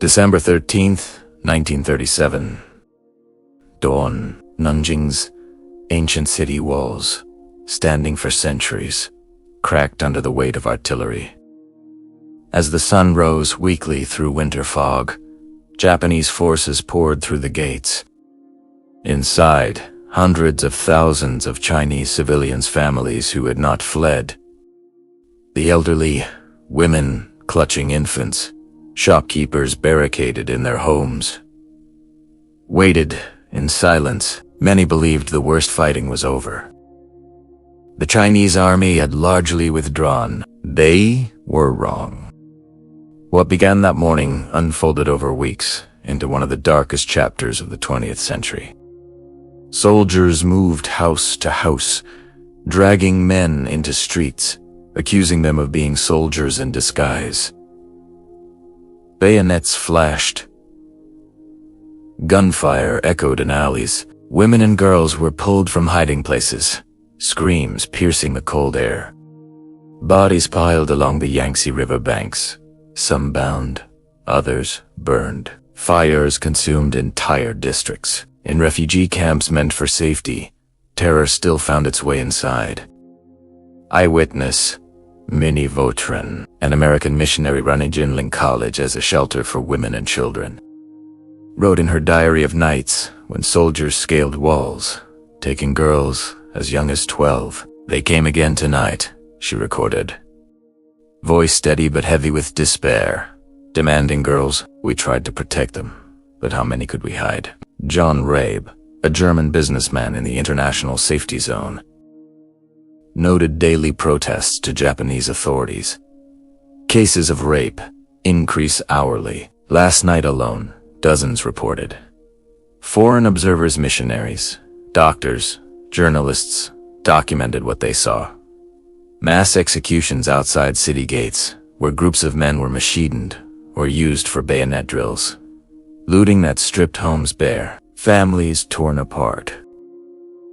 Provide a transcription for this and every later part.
December 13th, 1937. Dawn. Nanjing's ancient city walls, standing for centuries, cracked under the weight of artillery. As the sun rose weakly through winter fog, Japanese forces poured through the gates. Inside, hundreds of thousands of Chinese civilians' families who had not fled. The elderly, women clutching infants, shopkeepers barricaded in their homes. Waited in silence. Many believed the worst fighting was over. The Chinese army had largely withdrawn. They were wrong. What began that morning unfolded over weeks into one of the darkest chapters of the 20th century. Soldiers moved house to house, dragging men into streets, accusing them of being soldiers in disguise. Bayonets flashed. Gunfire echoed in alleys. Women and girls were pulled from hiding places, screams piercing the cold air. Bodies piled along the Yangtze River banks, some bound, others burned. Fires consumed entire districts. In refugee camps meant for safety, terror still found its way inside. Eyewitness Minnie Vautrin, an American missionary running Jinling College as a shelter for women and children, wrote in her diary of nights when soldiers scaled walls, taking girls as young as 12. "They came again tonight," she recorded. Voice steady but heavy with despair. Demanding girls, we tried to protect them, but how many could we hide? John Rabe, a German businessman in the International Safety Zone, noted daily protests to Japanese authorities. Cases of rape increase hourly. Last night alone, dozens reported. Foreign observers, missionaries, doctors, journalists documented what they saw. Mass executions outside city gates, where groups of men were machined or used for bayonet drills. Looting that stripped homes bare, families torn apart.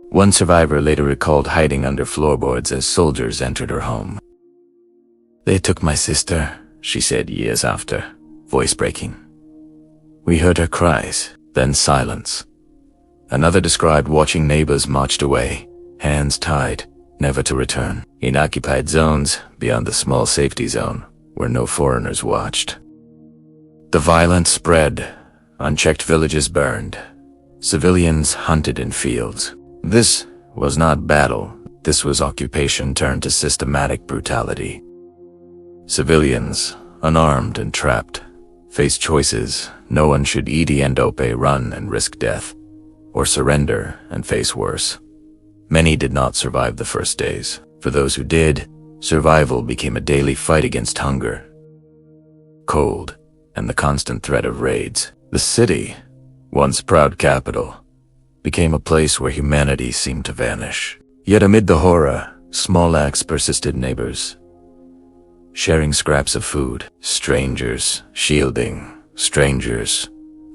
One survivor later recalled hiding under floorboards as soldiers entered her home. "They took my sister," she said years after, voice breaking. "We heard her cries, then silence." Another described watching neighbors marched away, hands tied, never to return. In occupied zones, beyond the small safety zone, where no foreigners watched. The violence spread. Unchecked villages burned. Civilians hunted in fields. This was not battle. This was occupation turned to systematic brutality. Civilians, unarmed and trapped, faced choices. No one should ED run and risk death, or surrender and face worse. Many did not survive the first days. For those who did, survival became a daily fight against hunger, cold, and the constant threat of raids. The city, once proud capital, became a place where humanity seemed to vanish. Yet amid the horror, small acts persisted. Neighbors sharing scraps of food, strangers shielding strangers,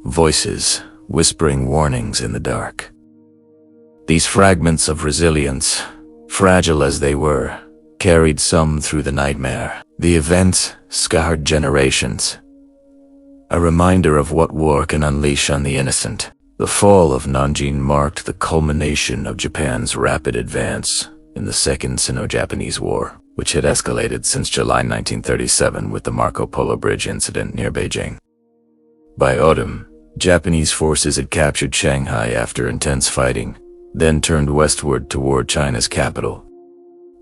voices whispering warnings in the dark. These fragments of resilience, fragile as they were, carried some through the nightmare. The events scarred generations, a reminder of what war can unleash on the innocent. The fall of Nanjing marked the culmination of Japan's rapid advance in the Second Sino-Japanese War, which had escalated since July 1937 with the Marco Polo Bridge incident near Beijing. By autumn, Japanese forces had captured Shanghai after intense fighting, then turned westward toward China's capital.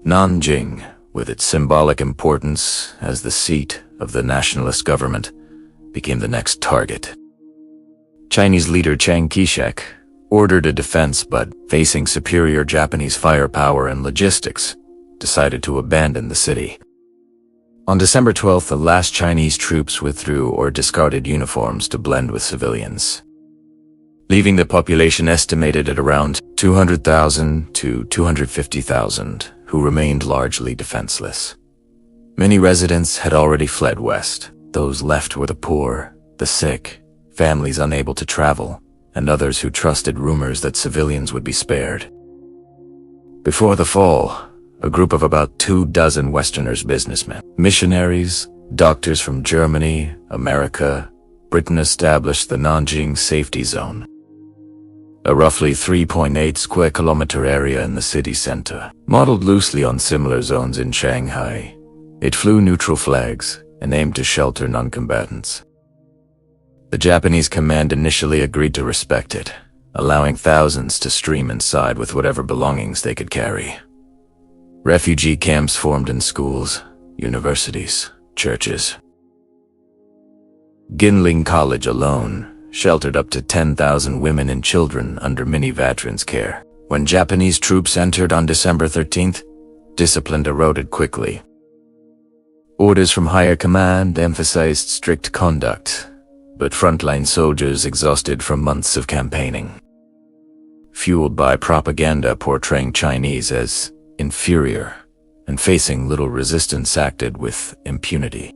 Nanjing, with its symbolic importance as the seat of the nationalist government, became the next target. Chinese leader Chang ordered a defense, but facing superior Japanese firepower and logistics, decided to abandon the city. On December 12th, the last Chinese troops withdrew or discarded uniforms to blend with civilians, leaving the population estimated at around 200,000 to 250,000, who remained largely defenseless. Many residents had already fled west. Those left were the poor, the sick, families unable to travel, and others who trusted rumors that civilians would be spared. Before the fall, a group of about 24 Westerners, businessmen, missionaries, doctors from Germany, America, Britain established the Nanjing Safety Zone, a roughly 3.8 square kilometer area in the city center. Modeled loosely on similar zones in Shanghai, it flew neutral flags and aimed to shelter non-combatants. The Japanese command initially agreed to respect it, allowing thousands to stream inside with whatever belongings they could carry. Refugee camps formed in schools, universities, churches. Ginling College alone sheltered up to 10,000 women and children under mini veterans' care. When Japanese troops entered on December 13th, discipline eroded quickly. Orders from higher command emphasized strict conduct, but frontline soldiers exhausted from months of campaigning. Fueled by propaganda portraying Chinese as inferior and facing little resistance, acted with impunity.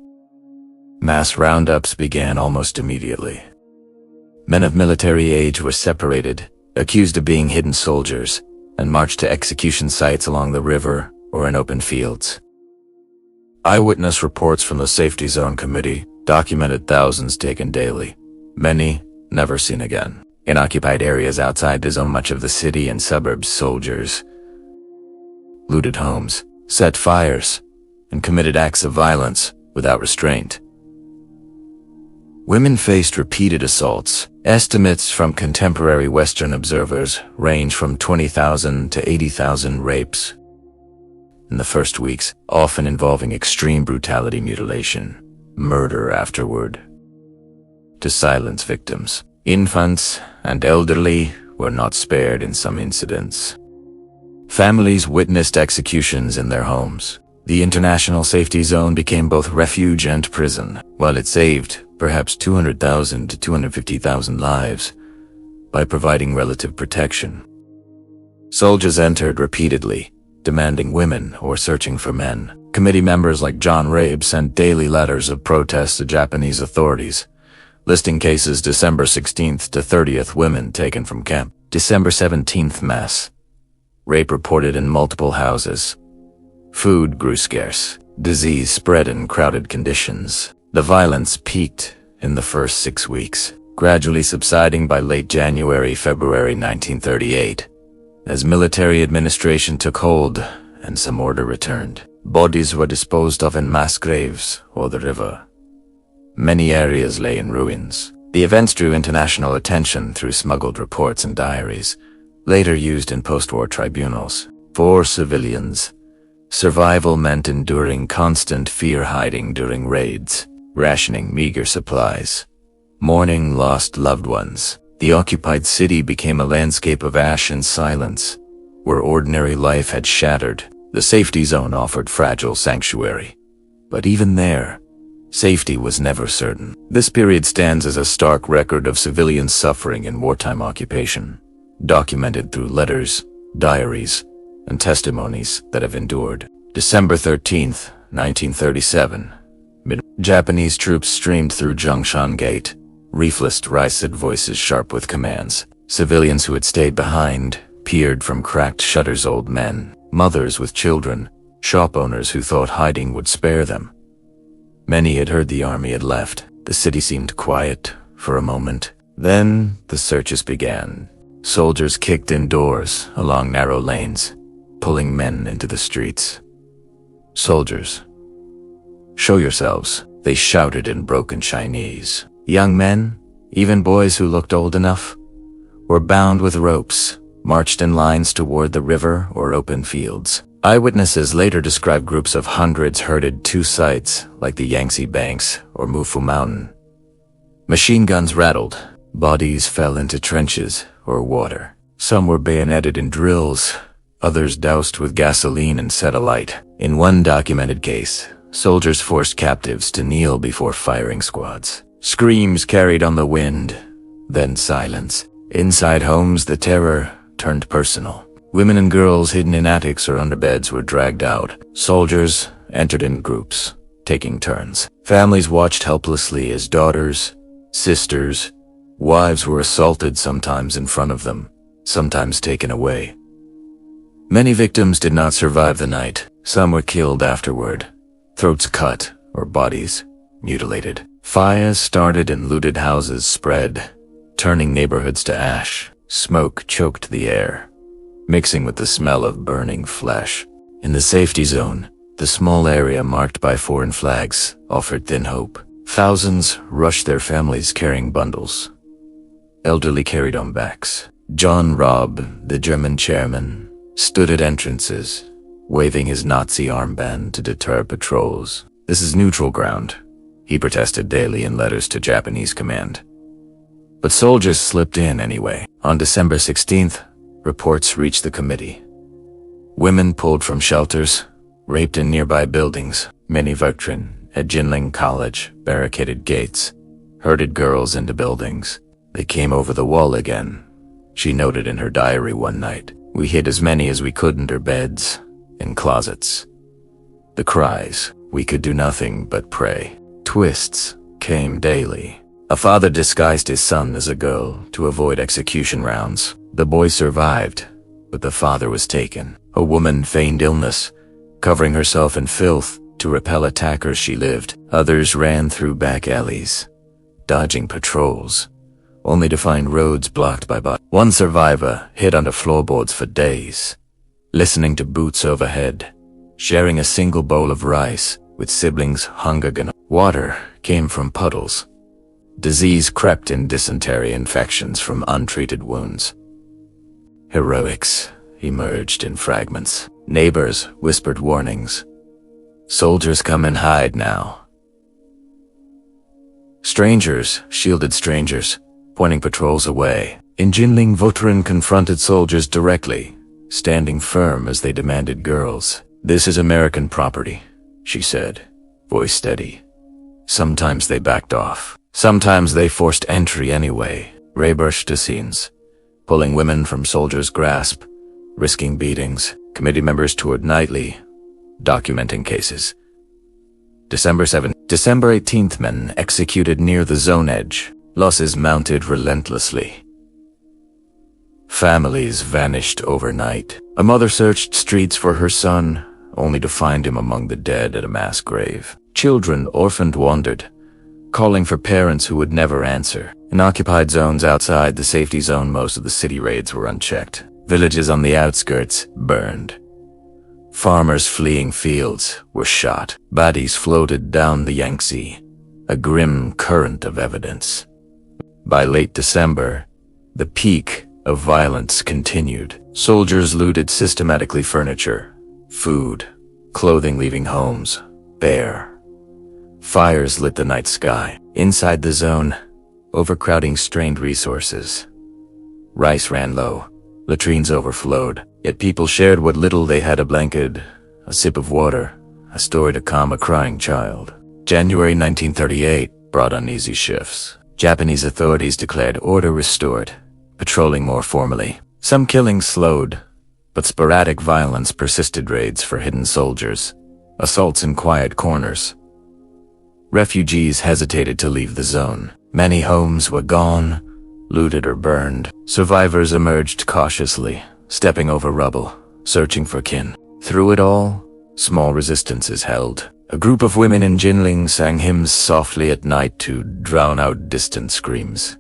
Mass roundups began almost immediately. Men of military age were separated, accused of being hidden soldiers, and marched to execution sites along the river or in open fields. Eyewitness reports from the Safety Zone Committee documented thousands taken daily, many never seen again. In occupied areas outside the zone, much of the city and suburbs, soldiers looted homes, set fires, and committed acts of violence without restraint. Women faced repeated assaults. Estimates from contemporary Western observers range from 20,000 to 80,000 rapes in the first weeks, often involving extreme brutality, mutilation, murder afterward. To silence victims, infants and elderly were not spared in some incidents. Families witnessed executions in their homes. The International Safety Zone became both refuge and prison, while it saved perhaps 200,000 to 250,000 lives by providing relative protection. Soldiers entered repeatedly, demanding women or searching for men. Committee members like John Rabe sent daily letters of protest to Japanese authorities, listing cases December 16th to 30th, women taken from camp. December 17th, mass rape reported in multiple houses. Food grew scarce. Disease spread in crowded conditions. The violence peaked in the first 6 weeks, gradually subsiding by late January, February 1938, as military administration took hold and some order returned. Bodies were disposed of in mass graves or the river. Many areas lay in ruins. The events drew international attention through smuggled reports and diaries, later used in post-war tribunals. For civilians, survival meant enduring constant fear, hiding during raids, rationing meager supplies, mourning lost loved ones. The occupied city became a landscape of ash and silence, where ordinary life had shattered. The safety zone offered fragile sanctuary, but even there, safety was never certain. This period stands as a stark record of civilian suffering in wartime occupation, documented through letters, diaries, and testimonies that have endured. December 13th, 1937. Japanese troops streamed through Zhongshan Gate, rifled riced voices sharp with commands. Civilians who had stayed behind peered from cracked shutters, old men, mothers with children, shop owners who thought hiding would spare them. Many had heard the army had left. The city seemed quiet for a moment. Then the searches began. Soldiers kicked in doors along narrow lanes, pulling men into the streets. Soldiers, show yourselves, they shouted in broken Chinese. Young men, even boys who looked old enough, were bound with ropes, marched in lines toward the river or open fields. Eyewitnesses later described groups of hundreds herded to sites like the Yangtze Banks or Mufu Mountain. Machine guns rattled, bodies fell into trenches or water. Some were bayoneted in drills, others doused with gasoline and set alight. In one documented case, soldiers forced captives to kneel before firing squads. Screams carried on the wind, then silence. Inside homes, the terror turned personal. Women and girls hidden in attics or under beds were dragged out. Soldiers entered in groups, taking turns. Families watched helplessly as daughters, sisters, wives were assaulted, sometimes in front of them, sometimes taken away. Many victims did not survive the night. Some were killed afterward, throats cut or bodies mutilated. Fires started and looted houses spread, turning neighborhoods to ash. Smoke choked the air, mixing with the smell of burning flesh. In the safety zone, the small area marked by foreign flags offered thin hope. Thousands rushed their families carrying bundles. Elderly carried on backs. John Robb, the German chairman, stood at entrances, waving his Nazi armband to deter patrols. "This is neutral ground," he protested daily in letters to Japanese command. But soldiers slipped in anyway. On December 16th, reports reached the committee. Women pulled from shelters, raped in nearby buildings. Many veterans at Jinling College barricaded gates, herded girls into buildings. "They came over the wall again," she noted in her diary one night. "We hid as many as we could under beds, in closets." The cries, we could do nothing but pray. Twists came daily. A father disguised his son as a girl to avoid execution rounds. The boy survived, but the father was taken. A woman feigned illness, covering herself in filth to repel attackers. She lived. Others ran through back alleys, dodging patrols, only to find roads blocked by bodies. One survivor hid under floorboards for days, listening to boots overhead, sharing a single bowl of rice with siblings hunger-stricken. Water came from puddles. Disease crept in dysentery infections from untreated wounds. Heroics emerged in fragments. Neighbors whispered warnings. "Soldiers, come and hide now." Strangers shielded strangers, pointing patrols away. In Jinling, veteran confronted soldiers directly, standing firm as they demanded girls. "This is American property," she said, voice steady. Sometimes they backed off. Sometimes they forced entry anyway. Rape scenes, pulling women from soldiers' grasp, risking beatings. Committee members toured nightly, documenting cases. December 18th, men executed near the zone edge. Losses mounted relentlessly. Families vanished overnight. A mother searched streets for her son, only to find him among the dead at a mass grave. Children orphaned wandered, calling for parents who would never answer. In occupied zones outside the safety zone, most of the city raids were unchecked. Villages on the outskirts burned. Farmers fleeing fields were shot. Bodies floated down the Yangtze, a grim current of evidence. By late December, the peak of violence continued. Soldiers looted systematically furniture, food, clothing, leaving homes bare. Fires lit the night sky. Inside the zone, overcrowding strained resources. Rice ran low, latrines overflowed, yet people shared what little they had: a blanket, a sip of water, a story to calm a crying child. January 1938 brought uneasy shifts. Japanese authorities declared order restored, patrolling more formally. Some killings slowed, but sporadic violence persisted. Raids for hidden soldiers, assaults in quiet corners. Refugees hesitated to leave the zone. Many homes were gone, looted or burned. Survivors emerged cautiously, stepping over rubble, searching for kin. Through it all, small resistances held. A group of women in Jinling sang hymns softly at night to drown out distant screams.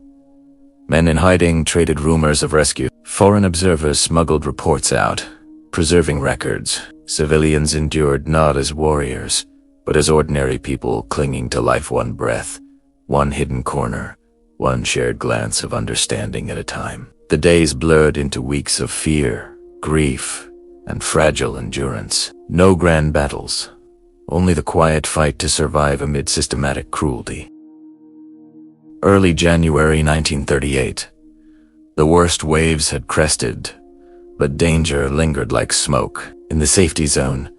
Men in hiding traded rumors of rescue. Foreign observers smuggled reports out, preserving records. Civilians endured not as warriors, but as ordinary people clinging to life, one breath, one hidden corner, one shared glance of understanding at a time. The days blurred into weeks of fear, grief, and fragile endurance. No grand battles, only the quiet fight to survive amid systematic cruelty. Early January 1938. The worst waves had crested, but danger lingered like smoke. In the safety zone,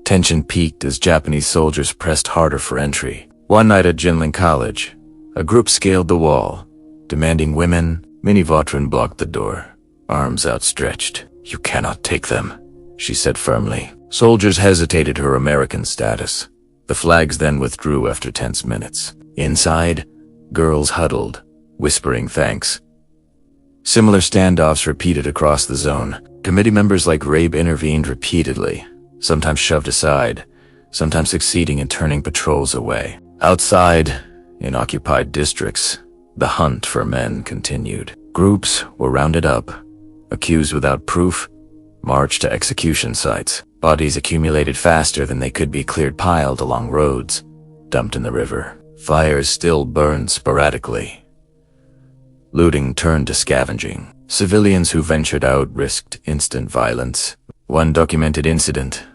tension peaked as Japanese soldiers pressed harder for entry. One night at Jinling College, a group scaled the wall, demanding women. Minnie Vautrin blocked the door, arms outstretched. "You cannot take them," she said firmly. Soldiers hesitated, her American status. The flags then withdrew after tense minutes. Inside, girls huddled, whispering thanks. Similar standoffs repeated across the zone. Committee members like Rabe intervened repeatedly, sometimes shoved aside, sometimes succeeding in turning patrols away. Outside, in occupied districts, the hunt for men continued. Groups were rounded up, accused without proof, marched to execution sites. Bodies accumulated faster than they could be cleared, piled along roads, dumped in the river. Fires still burned sporadically. Looting turned to scavenging. Civilians who ventured out risked instant violence. One documented incident: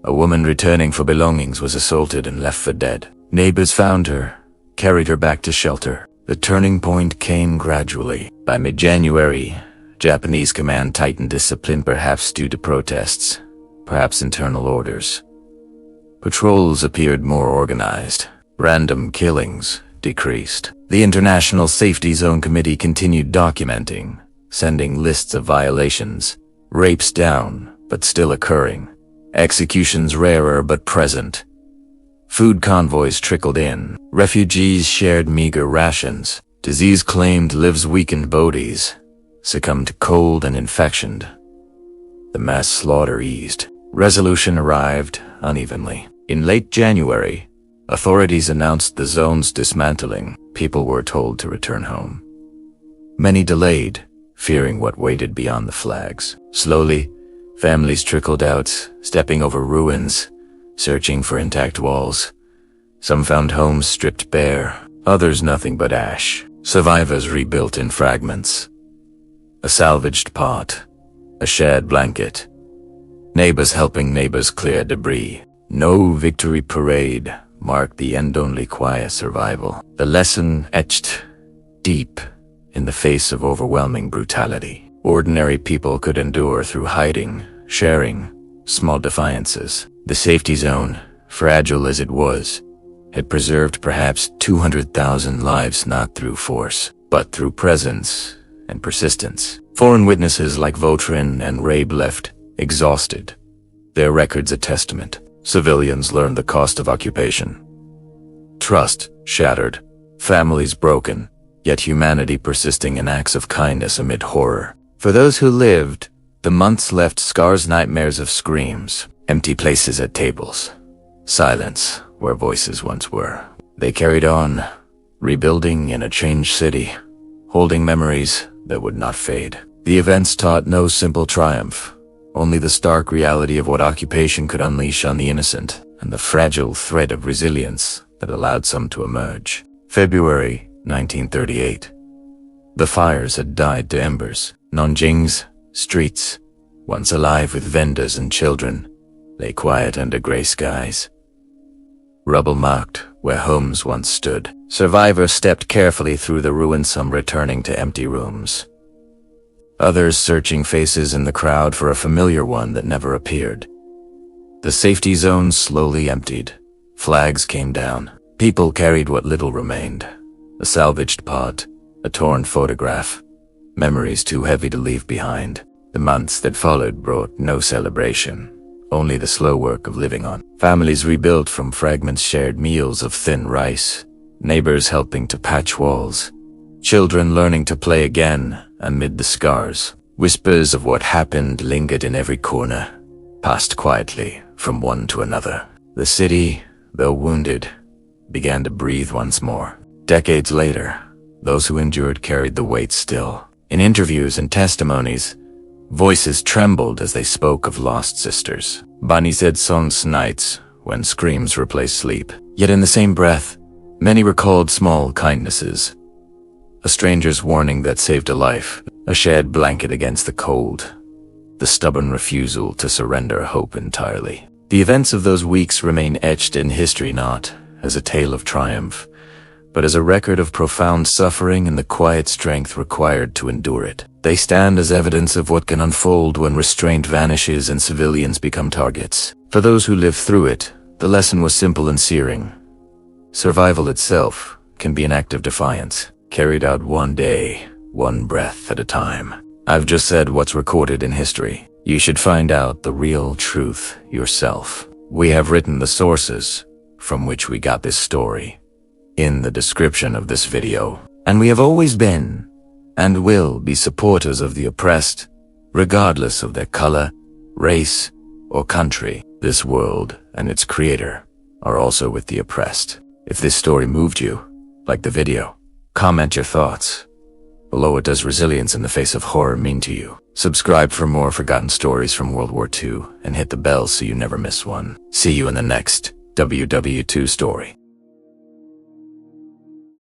a woman returning for belongings was assaulted and left for dead. Neighbors found her, carried her back to shelter. The turning point came gradually. By mid-January, Japanese command tightened discipline, perhaps due to protests, perhaps internal orders. Patrols appeared more organized. Random killings decreased. The International Safety Zone Committee continued documenting, sending lists of violations. Rapes down, but still occurring. Executions rarer but present. Food convoys trickled in. Refugees shared meager rations. Disease-claimed lives weakened bodies succumbed to cold and infection. The mass slaughter eased. Resolution arrived unevenly. In late January, authorities announced the zone's dismantling. People were told to return home. Many delayed, fearing what waited beyond the flags. Slowly, families trickled out, stepping over ruins, searching for intact walls. Some found homes stripped bare, others nothing but ash. Survivors rebuilt in fragments. A salvaged pot, a shared blanket. Neighbors helping neighbors clear debris. No victory parade marked the end, only quiet survival. The lesson etched deep in the face of overwhelming brutality. Ordinary people could endure through hiding, sharing, small defiances. The safety zone, fragile as it was, had preserved perhaps 200,000 lives, not through force, but through presence and persistence. Foreign witnesses like Vautrin and Rabe left exhausted, their records a testament. Civilians learned the cost of occupation. Trust shattered, families broken, yet humanity persisting in acts of kindness amid horror. For those who lived, the months left scars, nightmares of screams, empty places at tables, silence where voices once were. They carried on, rebuilding in a changed city, holding memories that would not fade. The events taught no simple triumph, only the stark reality of what occupation could unleash on the innocent, and the fragile thread of resilience that allowed some to emerge. February 1938. The fires had died to embers. Nanjing's streets, once alive with vendors and children, lay quiet under gray skies. Rubble marked where homes once stood. Survivors stepped carefully through the ruins, some returning to empty rooms. Others searching faces in the crowd for a familiar one that never appeared. The safety zone slowly emptied. Flags came down. People carried what little remained. A salvaged pot, a torn photograph, memories too heavy to leave behind. The months that followed brought no celebration, only the slow work of living on. Families rebuilt from fragments, shared meals of thin rice, neighbors helping to patch walls, children learning to play again amid the scars. Whispers of what happened lingered in every corner, passed quietly from one to another. The city, though wounded, began to breathe once more. Decades later, those who endured carried the weight still. In interviews and testimonies, voices trembled as they spoke of lost sisters. Bani said songs nights when screams replaced sleep. Yet in the same breath, many recalled small kindnesses. A stranger's warning that saved a life, a shared blanket against the cold, the stubborn refusal to surrender hope entirely. The events of those weeks remain etched in history, not as a tale of triumph, but as a record of profound suffering and the quiet strength required to endure it. They stand as evidence of what can unfold when restraint vanishes and civilians become targets. For those who lived through it, the lesson was simple and searing. Survival itself can be an act of defiance, carried out one day, one breath at a time. I've just said what's recorded in history. You should find out the real truth yourself. We have written the sources from which we got this story in the description of this video. And we have always been, and will be, supporters of the oppressed, regardless of their color, race, or country. This world and its creator are also with the oppressed. If this story moved you, like the video. Comment your thoughts below. What does resilience in the face of horror mean to you? Subscribe for more forgotten stories from World War II and hit the bell so you never miss one. See you in the next WW2 story.